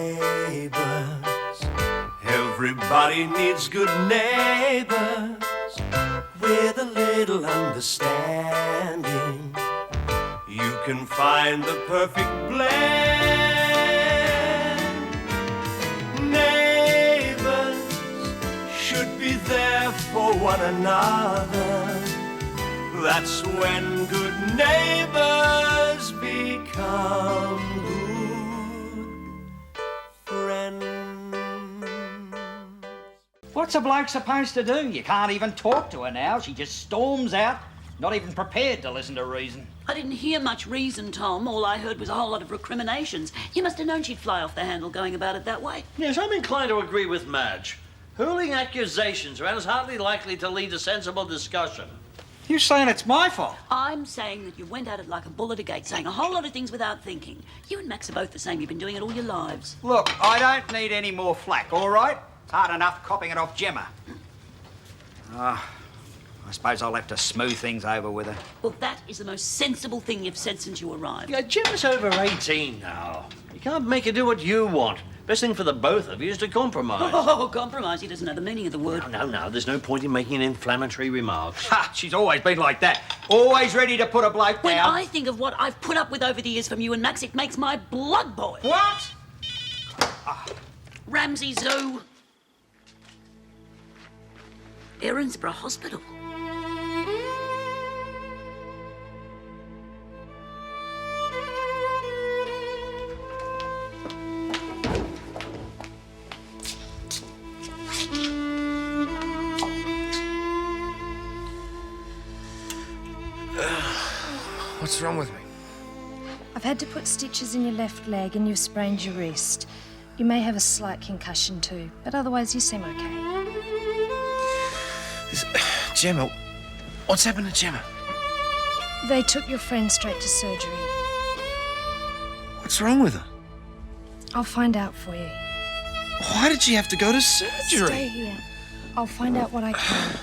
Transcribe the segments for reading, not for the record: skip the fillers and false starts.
Neighbours, everybody needs good neighbours with a little understanding. You can find the perfect blend. Neighbours should be there for one another. That's when good neighbours become good friends. What's a bloke supposed to do? You can't even talk to her now. She just storms out, not even prepared to listen to reason. I didn't hear much reason, Tom. All I heard was a whole lot of recriminations. You must have known she'd fly off the handle going about it that way. Yes, I'm inclined to agree with Madge. Hurling accusations around is hardly likely to lead to sensible discussion. You saying it's my fault? I'm saying that you went at it like a bull at a gate, saying a whole lot of things without thinking. You and Max are both the same. You've been doing it all your lives. Look, I don't need any more flack, all right? It's hard enough copping it off Gemma. I suppose I'll have to smooth things over with her. Well, that is the most sensible thing you've said since you arrived. Yeah, Gemma's over 18 now. You can't make her do what you want. Best thing for the both of you is to compromise. Oh, compromise. He doesn't know the meaning of the word. No. There's no point in making inflammatory remarks. Ha! She's always been like that. Always ready to put a bloke down. When I think of what I've put up with over the years from you and Max, it makes my blood boil. What? Ramsay Zoo. Erinsborough Hospital. What's wrong with me? I've had to put stitches in your left leg and you've sprained your wrist. You may have a slight concussion too, but otherwise you seem okay. Gemma, what's happened to Gemma? They took your friend straight to surgery. What's wrong with her? I'll find out for you. Why did she have to go to surgery? Stay here. I'll find out what I can.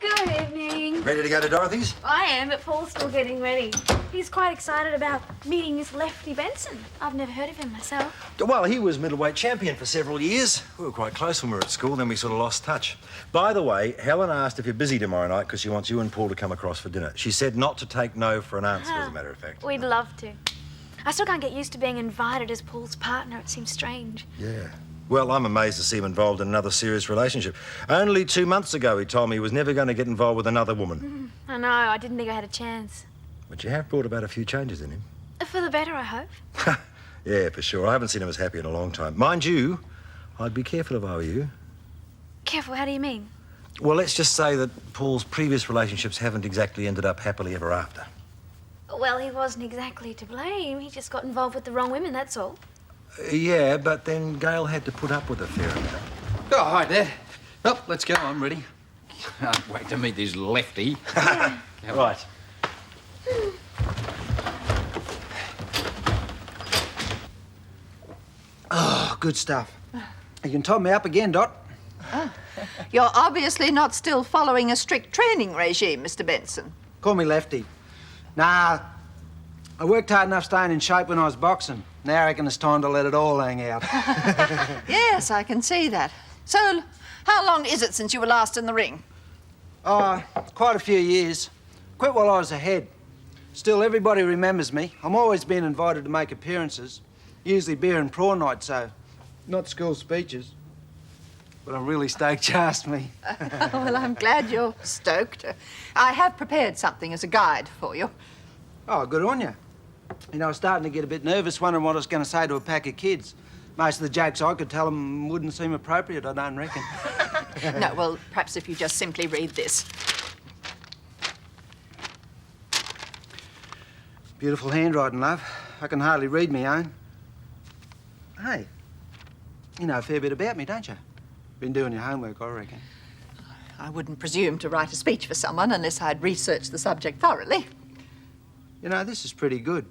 Good evening. Ready to go to Dorothy's? I am, but Paul's still getting ready. He's quite excited about meeting this lefty Vinson. I've never heard of him myself. Well, he was middleweight champion for several years. We were quite close when we were at school, then we sort of lost touch. By the way, Helen asked if you're busy tomorrow night because she wants you and Paul to come across for dinner. She said not to take no for an answer, as a matter of fact. We'd love to. I still can't get used to being invited as Paul's partner. It seems strange. Yeah. Well, I'm amazed to see him involved in another serious relationship. Only 2 months ago, he told me he was never going to get involved with another woman. I know. I didn't think I had a chance. But you have brought about a few changes in him. For the better, I hope. Yeah, for sure. I haven't seen him as happy in a long time. Mind you, I'd be careful if I were you. Careful, how do you mean? Well, let's just say that Paul's previous relationships haven't exactly ended up happily ever after. Well, he wasn't exactly to blame. He just got involved with the wrong women, that's all. Yeah, but then Gail had to put up with a fair amount. Oh, hi there. Oh, let's go. I'm ready. Can't wait to meet this lefty. Yeah. Right. Oh, good stuff. You can top me up again, Dot. Oh. You're obviously not still following a strict training regime, Mr. Benson. Call me Lefty. Nah, I worked hard enough staying in shape when I was boxing. Now I reckon it's time to let it all hang out. Yes, I can see that. So, how long is it since you were last in the ring? Oh, quite a few years. Quit while I was ahead. Still, everybody remembers me. I'm always being invited to make appearances. Usually beer and prawn night, so not school speeches. But I'm really stoked you asked me. Well, I'm glad you're stoked. I have prepared something as a guide for you. Oh, good on you. You know, I was starting to get a bit nervous, wondering what I was going to say to a pack of kids. Most of the jokes I could tell them wouldn't seem appropriate, I don't reckon. No, well, perhaps if you just simply read this. Beautiful handwriting, love. I can hardly read me own. Hey, you know a fair bit about me, don't you? Been doing your homework, I reckon. I wouldn't presume to write a speech for someone unless I'd researched the subject thoroughly. You know, this is pretty good.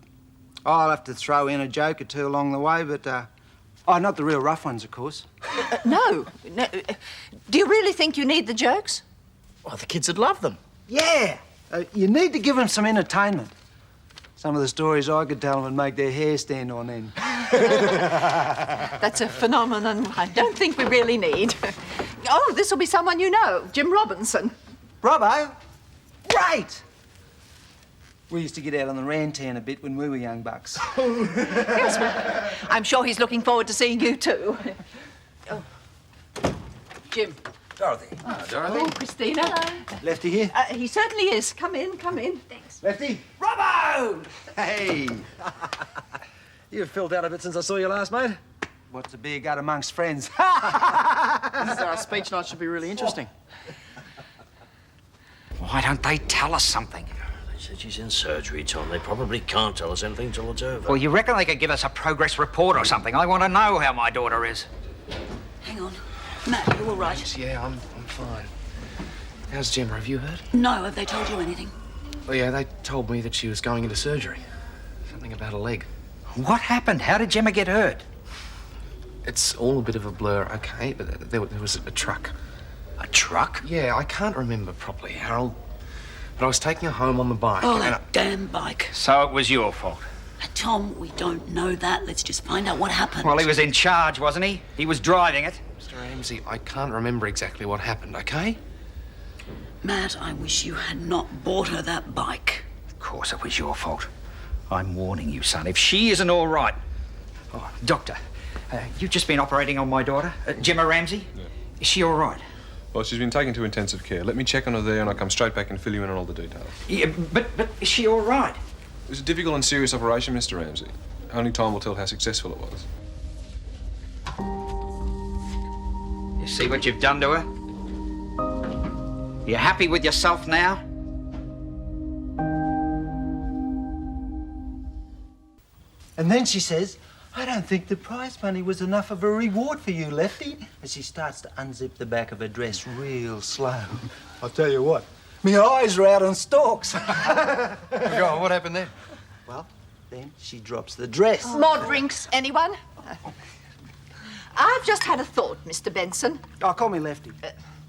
I'll have to throw in a joke or two along the way, but, oh, not the real rough ones, of course. No. Do you really think you need the jokes? Well, the kids would love them. Yeah, You need to give them some entertainment. Some of the stories I could tell them would make their hair stand on end. That's a phenomenon I don't think we really need. Oh, this will be someone you know, Jim Robinson. Robbo? Great! We used to get out on the rantan a bit when we were young bucks. Yes, well, I'm sure he's looking forward to seeing you too. Oh. Jim. Dorothy. Oh, Dorothy. Oh, Christina. Hello. Lefty here? He certainly is. Come in, come in. Thanks. Lefty? Robbo! Hey! You've filled out a bit since I saw you last, mate. What's a beer gut amongst friends? Our speech night should be really interesting. Why don't they tell us something? They said she's in surgery, Tom. They probably can't tell us anything till it's over. Well, you reckon they could give us a progress report or something? I want to know how my daughter is. Hang on. Matt, you all right? Yeah, I'm fine. How's Gemma? Have you heard? No, have they told you anything? Oh, yeah, they told me that she was going into surgery. Something about a leg. What happened? How did Gemma get hurt? It's all a bit of a blur, okay, but there was a truck. A truck? Yeah, I can't remember properly, Harold. But I was taking her home on the bike. Oh, and that damn bike. So it was your fault? Tom, we don't know that. Let's just find out what happened. Well, he was in charge, wasn't he? He was driving it. Mr. Ramsay, I can't remember exactly what happened, okay? Matt, I wish you had not bought her that bike. Of course it was your fault. I'm warning you, son. If she isn't all right... Oh, Doctor, you've just been operating on my daughter, Gemma Ramsay. Yeah. Is she all right? Well, she's been taken to intensive care. Let me check on her there and I'll come straight back and fill you in on all the details. Yeah, but is she all right? It was a difficult and serious operation, Mr. Ramsay. Only time will tell how successful it was. You see what you've done to her? You happy with yourself now? And then she says, I don't think the prize money was enough of a reward for you, Lefty, as she starts to unzip the back of her dress real slow. I'll tell you what, my eyes are out on stalks. Go on, what happened then? Well, then she drops the dress. More drinks, anyone? I've just had a thought, Mr. Benson. Oh, call me Lefty.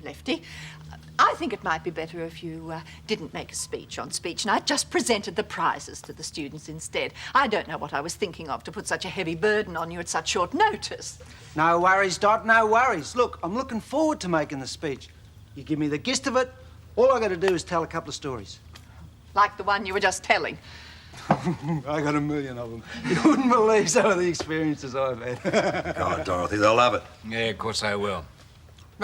Lefty, I think it might be better if you didn't make a speech on speech night, just presented the prizes to the students instead. I don't know what I was thinking of to put such a heavy burden on you at such short notice. No worries, Dot, no worries. Look, I'm looking forward to making the speech. You give me the gist of it, all I got to do is tell a couple of stories. Like the one you were just telling. I got a million of them. You wouldn't believe some of the experiences I've had. God, Dorothy, they'll love it. Yeah, of course they will.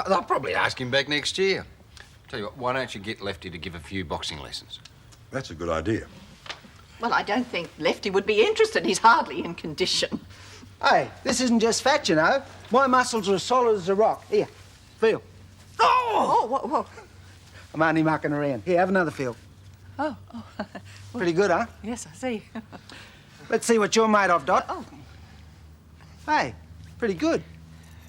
They'll probably ask him back next year. Tell you what, why don't you get Lefty to give a few boxing lessons? That's a good idea. Well, I don't think Lefty would be interested. He's hardly in condition. Hey, this isn't just fat, you know. My muscles are as solid as a rock. Here, feel. Oh, whoa. I'm only mucking around. Here, have another feel. Oh. Pretty good, huh? Yes, I see. Let's see what you're made of, Dot. Oh. Hey, pretty good.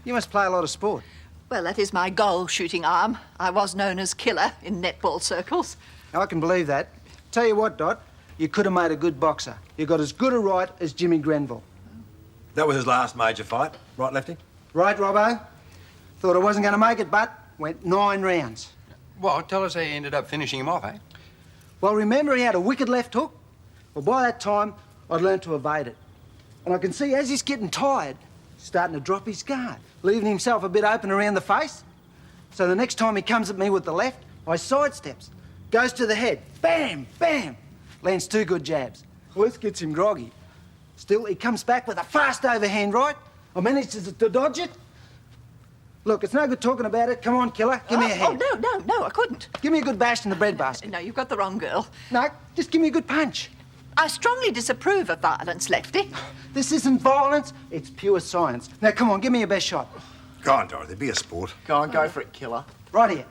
You must play a lot of sport. Well, that is my goal-shooting arm. I was known as Killer in netball circles. I can believe that. Tell you what, Dot, you could have made a good boxer. You got as good a right as Jimmy Grenville. That was his last major fight, right, Lefty? Right, Robbo? Thought I wasn't going to make it, but went 9 rounds. Well, tell us how you ended up finishing him off, eh? Well, remember he had a wicked left hook? Well, by that time, I'd learned to evade it. And I can see as he's getting tired, he's starting to drop his guard, leaving himself a bit open around the face. So the next time he comes at me with the left, I sidesteps, goes to the head, bam, bam, lands 2 good jabs. Well, this gets him groggy. Still, he comes back with a fast overhand right. I managed to dodge it. Look, it's no good talking about it. Come on, Killer, give me a hand. Oh, no, I couldn't. Give me a good bash in the breadbasket. No, you've got the wrong girl. No, just give me a good punch. I strongly disapprove of violence, Lefty. This isn't violence, it's pure science. Now, come on, give me your best shot. Go on, Dorothy, be a sport. Go on, go for it, Killer. Right here.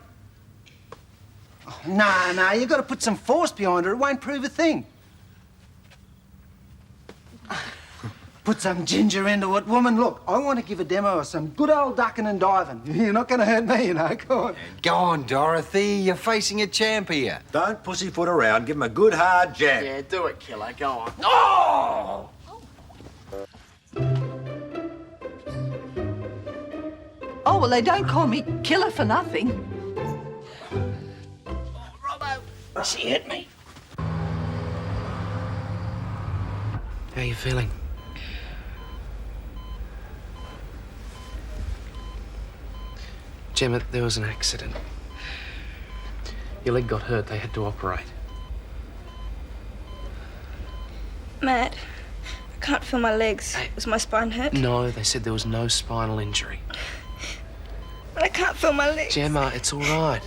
Oh, no, you've got to put some force behind her. It won't prove a thing. Put some ginger into it. Woman, look, I want to give a demo of some good old ducking and diving. You're not going to hurt me, you know. Come on. Go on, Dorothy. You're facing a champ here. Don't pussyfoot around. Give him a good hard jab. Yeah, do it, Killer. Go on. Oh! Oh, well, they don't call me Killer for nothing. She hit me. How are you feeling? Gemma, there was an accident. Your leg got hurt. They had to operate. Matt, I can't feel my legs. Was my spine hurt? No, they said there was no spinal injury. But I can't feel my legs. Gemma, it's all right.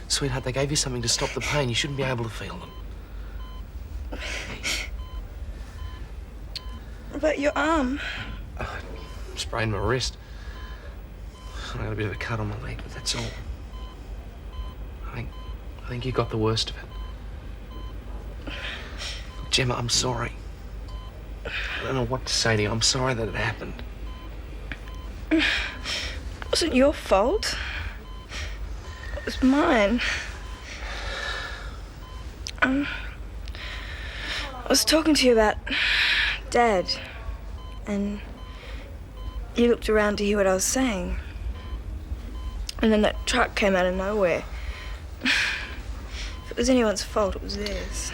Sweetheart, they gave you something to stop the pain. You shouldn't be able to feel them. But your arm. Sprained my wrist. I got a bit of a cut on my leg, but that's all. I think you got the worst of it. Gemma, I'm sorry. I don't know what to say to you. I'm sorry that it happened. It wasn't your fault. It was mine. I was talking to you about Dad, and you looked around to hear what I was saying. And then that truck came out of nowhere. If it was anyone's fault, it was theirs.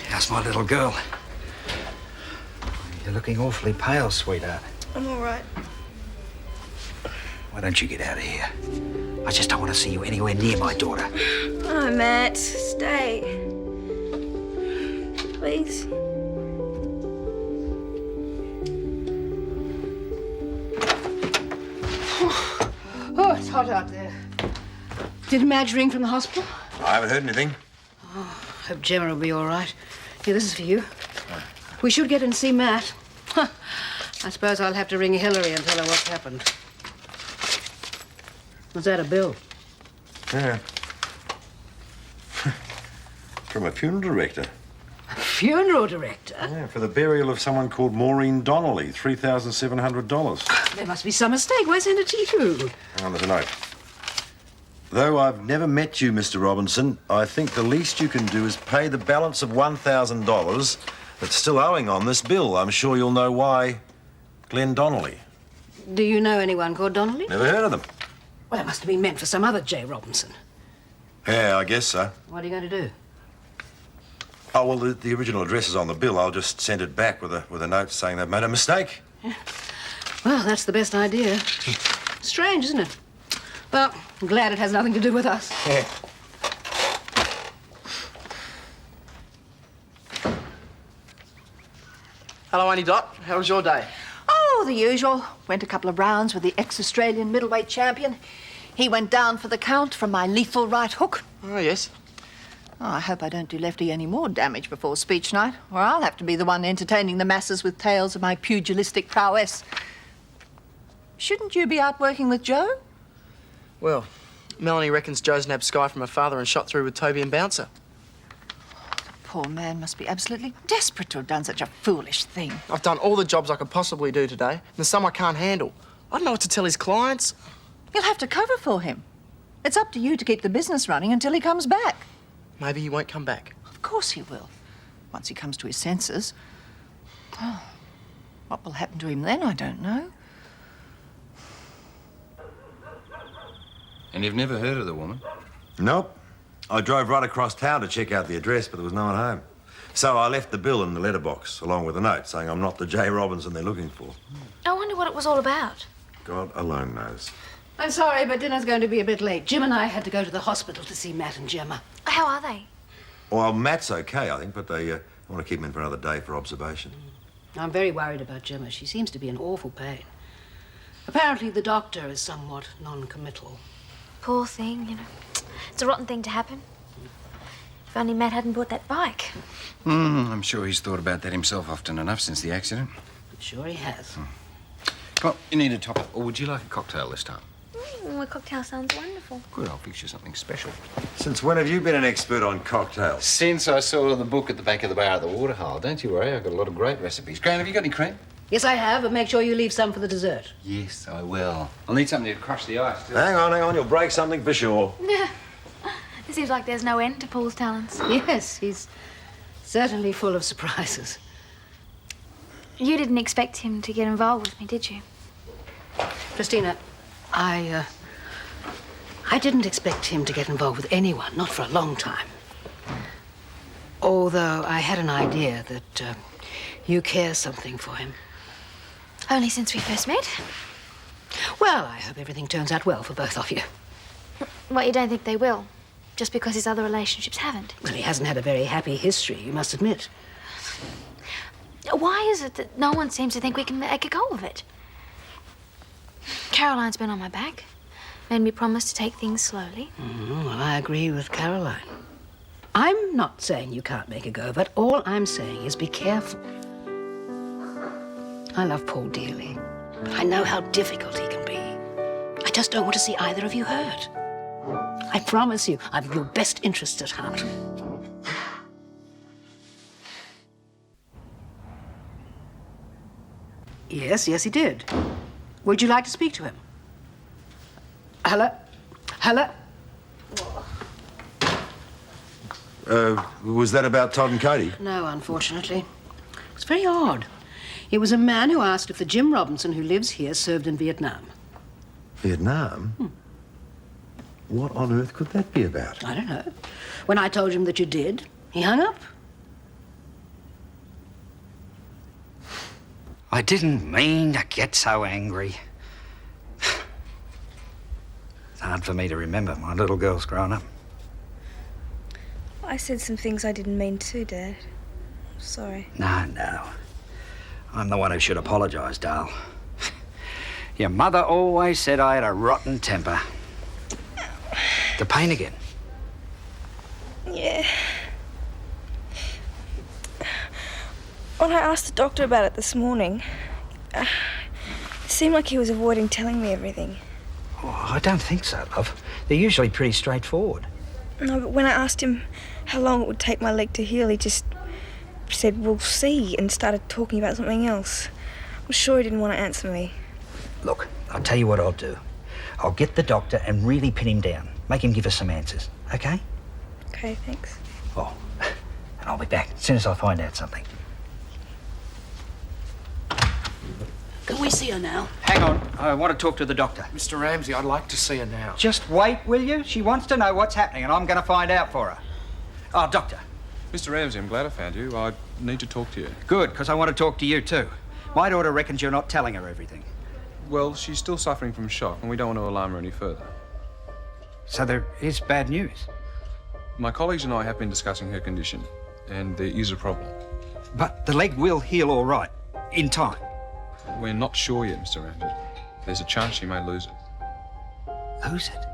How's my little girl? You're looking awfully pale, sweetheart. I'm all right. Why don't you get out of here? I just don't want to see you anywhere near my daughter. Oh, Matt, stay. Please. Oh, it's hot out there. Did Madge ring from the hospital? I haven't heard anything. Oh, hope Gemma will be all right. Here, this is for you. We should get and see Matt. Huh. I suppose I'll have to ring Hillary and tell her what's happened. Was that a bill? Yeah. From a funeral director. A funeral director? Yeah, for the burial of someone called Maureen Donnelly, $3,700. There must be some mistake. Why send it to you? Oh, there's a note. Though I've never met you, Mr. Robinson, I think the least you can do is pay the balance of $1,000 that's still owing on this bill. I'm sure you'll know why. Glen Donnelly. Do you know anyone called Donnelly? Never heard of them. Well, it must have been meant for some other J. Robinson. Yeah, I guess so. What are you going to do? Oh, well, the original address is on the bill. I'll just send it back with a note saying they've made a mistake. Yeah. Well, that's the best idea. Strange, isn't it? Well, I'm glad it has nothing to do with us. Yeah. Hello, Auntie Dot. How was your day? Oh, the usual. Went a couple of rounds with the ex-Australian middleweight champion. He went down for the count from my lethal right hook. Oh, yes. Oh, I hope I don't do Lefty any more damage before speech night, or I'll have to be the one entertaining the masses with tales of my pugilistic prowess. Shouldn't you be out working with Joe? Well, Melanie reckons Joe's nabbed Sky from her father and shot through with Toby and Bouncer. Poor man must be absolutely desperate to have done such a foolish thing. I've done all the jobs I could possibly do today, and there's some I can't handle. I don't know what to tell his clients. You'll have to cover for him. It's up to you to keep the business running until he comes back. Maybe he won't come back. Of course he will, once he comes to his senses. Oh, what will happen to him then, I don't know. And you've never heard of the woman? Nope. I drove right across town to check out the address, but there was no one home. So I left the bill in the letterbox, along with a note saying I'm not the J. Robinson they're looking for. I wonder what it was all about. God alone knows. I'm sorry, but dinner's going to be a bit late. Jim and I had to go to the hospital to see Matt and Gemma. How are they? Well, Matt's okay, I think, but they want to keep him in for another day for observation. I'm very worried about Gemma. She seems to be in awful pain. Apparently, the doctor is somewhat non-committal. Poor thing, you know. It's a rotten thing to happen. If only Matt hadn't bought that bike. I'm sure he's thought about that himself often enough since the accident. I'm sure he has. Come on, you need a top up. Or would you like a cocktail this time? A cocktail sounds wonderful. Good, I'll fix you something special. Since when have you been an expert on cocktails? Since I saw the book at the back of the bar at the Waterhole. Don't you worry, I've got a lot of great recipes. Gran, have you got any cream? Yes, I have, but make sure you leave some for the dessert. Yes, I will. I'll need something to crush the ice, too. Hang on, you'll break something for sure. It seems like there's no end to Paul's talents. Yes, he's certainly full of surprises. You didn't expect him to get involved with me, did you? Christina, I I didn't expect him to get involved with anyone, not for a long time. Although I had an idea that you care something for him. Only since we first met? Well, I hope everything turns out well for both of you. What, you don't think they will? Just because his other relationships haven't? Well, he hasn't had a very happy history, you must admit. Why is it that no one seems to think we can make a go of it? Caroline's been on my back, made me promise to take things slowly. Well, I agree with Caroline. I'm not saying you can't make a go of it. All I'm saying is be careful. I love Paul dearly, but I know how difficult he can be. I just don't want to see either of you hurt. I promise you, I've your best interests at heart. Yes, he did. Would you like to speak to him? Hello? Hello? Was that about Todd and Cody? No, unfortunately. It was very odd. It was a man who asked if the Jim Robinson who lives here served in Vietnam. Vietnam? What on earth could that be about? I don't know. When I told him that you did, he hung up. I didn't mean to get so angry. It's hard for me to remember. My little girl's grown up. I said some things I didn't mean to, Dad. Sorry. No. I'm the one who should apologise, Dal. Your mother always said I had a rotten temper. The pain again? Yeah. When I asked the doctor about it this morning, it seemed like he was avoiding telling me everything. Oh, I don't think so, love. They're usually pretty straightforward. No, but when I asked him how long it would take my leg to heal, he just said, "We'll see," and started talking about something else. I'm sure he didn't want to answer me. Look, I'll tell you what I'll do. I'll get the doctor and really pin him down. Make him give us some answers, okay? Okay, thanks. Oh, and I'll be back as soon as I find out something. Can we see her now? Hang on, I want to talk to the doctor. Mr. Ramsay, I'd like to see her now. Just wait, will you? She wants to know what's happening, and I'm going to find out for her. Oh, doctor. Mr. Ramsay, I'm glad I found you. I need to talk to you. Good, because I want to talk to you too. My daughter reckons you're not telling her everything. Well, she's still suffering from shock, and we don't want to alarm her any further. So there is bad news? My colleagues and I have been discussing her condition, and there is a problem. But the leg will heal all right, in time. We're not sure yet, Mr. Ramsay. There's a chance she may lose it. Lose it?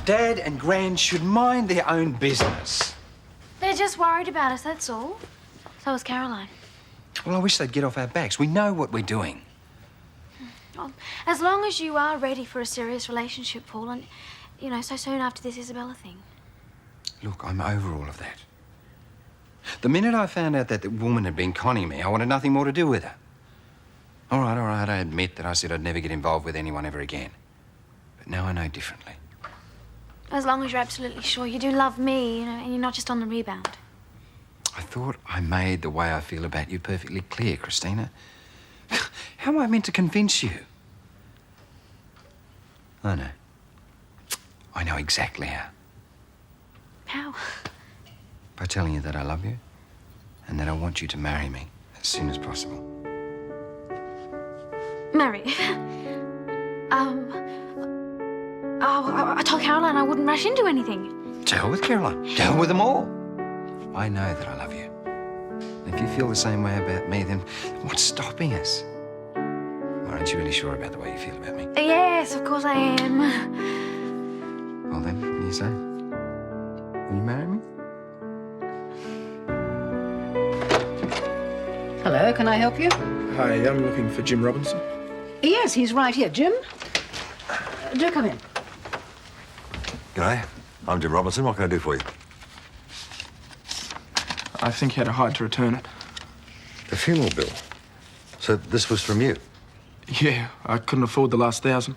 Dad and Gran should mind their own business. They're just worried about us, that's all. So is Caroline. Well, I wish they'd get off our backs. We know what we're doing. Well, as long as you are ready for a serious relationship, Paul, and, so soon after this Isabella thing. Look, I'm over all of that. The minute I found out that the woman had been conning me, I wanted nothing more to do with her. All right, I admit that I said I'd never get involved with anyone ever again. But now I know differently. As long as you're absolutely sure you do love me, and you're not just on the rebound. I thought I made the way I feel about you perfectly clear, Christina. How am I meant to convince you? I know. I know exactly how. How? By telling you that I love you and that I want you to marry me as soon as possible. Marry? I told Caroline I wouldn't rush into anything. To hell with Caroline. To hell with them all. I know that I love you. If you feel the same way about me, then what's stopping us? Or aren't you really sure about the way you feel about me? Yes, of course I am. Well then, what do you say? Will you marry me? Hello, can I help you? Hi, I'm looking for Jim Robinson. Yes, he's right here. Jim? Do come in. G'day, I'm Jim Robinson. What can I do for you? I think he had a hide to return it. The funeral bill? So this was from you? Yeah, I couldn't afford the last 1,000.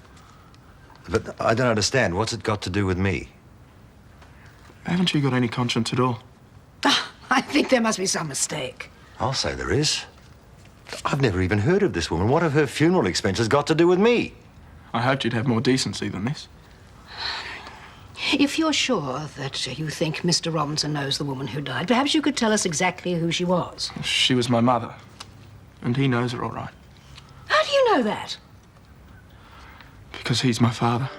But I don't understand. What's it got to do with me? Haven't you got any conscience at all? I think there must be some mistake. I'll say there is. I've never even heard of this woman. What have her funeral expenses got to do with me? I hoped you'd have more decency than this. If you're sure that you think Mr. Robinson knows the woman who died, perhaps you could tell us exactly who she was. She was my mother, and he knows her all right. How do you know that? Because he's my father.